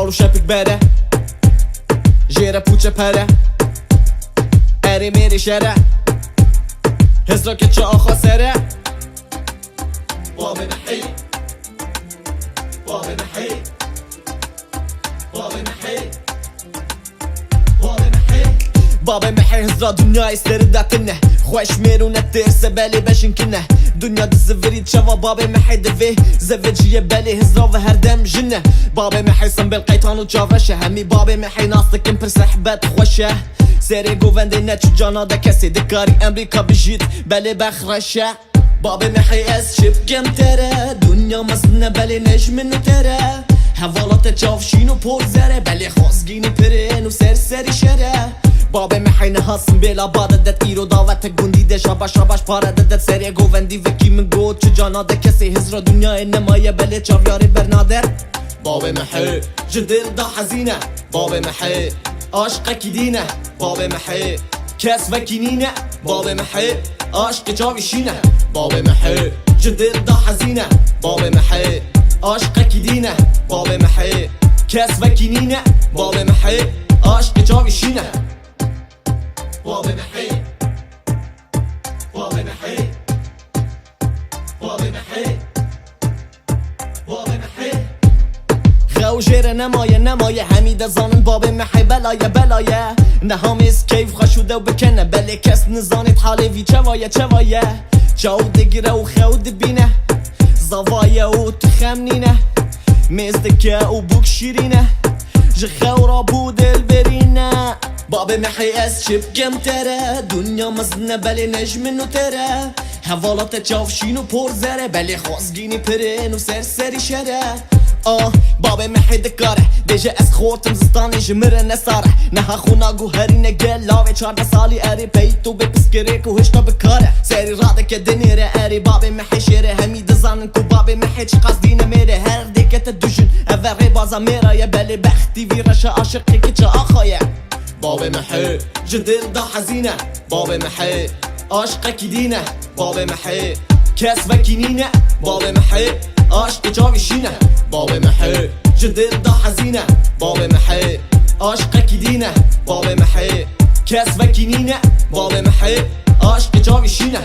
و شپک بره جیره پوچه پره اری میری شره هزرا که چه آخا سره باب محی باب محی باب محی باب محی باب محی هزرا دنیا استردتنه خوش میرونه ترسه بلی بشین کنه دنیا دزورید شوا باب محی دوی زوجیه بلی هزرا و هر دم جنه باب محی سنبل قیتان و جاوشه همی باب محی ناستکن پر صحبت خوشه سری گوونده نچو جانا ده کسی دکاری امریکا بجید بلی بخرشه باب محی از شب کم تره دنیا مزنه بلی نجمنو تره حوالات جافشین و پرزره بلی خوزگینی پرین و سری شره باب محی نهاسم بلا باده دت ایرو داوت گوندی ده شاباش پاره دت سری گووندی وکی من گود چو جانا ده کسی هزرا دنیا نمایه بلی چاویاری برنادر باب محی جدل دا حزینه باب محی عاشق کی دینه باب محی کس وکینینه باب محی عاشق جاویشینه باب محی جدل دا حزینه باب محی عاشق کی دینه باب محی کس وکینینه باب محی عاشق جاویشینه باب محی باب محی باب محی باب محی خوجر نمایه همید زانن باب محی بلایه نه همیز کیف خشوده و بکنه بله کس نزانید حالی وی چوایه جاو دگیره و خود بینه زوایه و تخمنینه مزدکه و بوک شیرینه جخورا بودل برینه باب محی از شب کم تره دنیا مزنه بله نجمنو تره حوالات جافشین و پرزره بله خوزگینی پرین و سری شره باب محی دکاره دیجه از خورتم زستانی جمره نساره نها خونا گوهرینه گل لاوه 14 سالی اری پیتو به پسکره که هشتا بکاره سری راده که دنیره اری باب محی شیره همی دزانن که باب محی چی قصدینه میره هر دیکت دوشن اوری بازا میره بله بختی ویرشه عاشقی که چه آخایه باب محی جدل دا حزینه باب محی عاشق کی دینه باب محی کس وکینینه باب محی عاشق جاویشینه باب محی جدل دا حزینه باب محی عاشق کی دینه باب محی کس وکینینه باب محی عاشق جاویشینه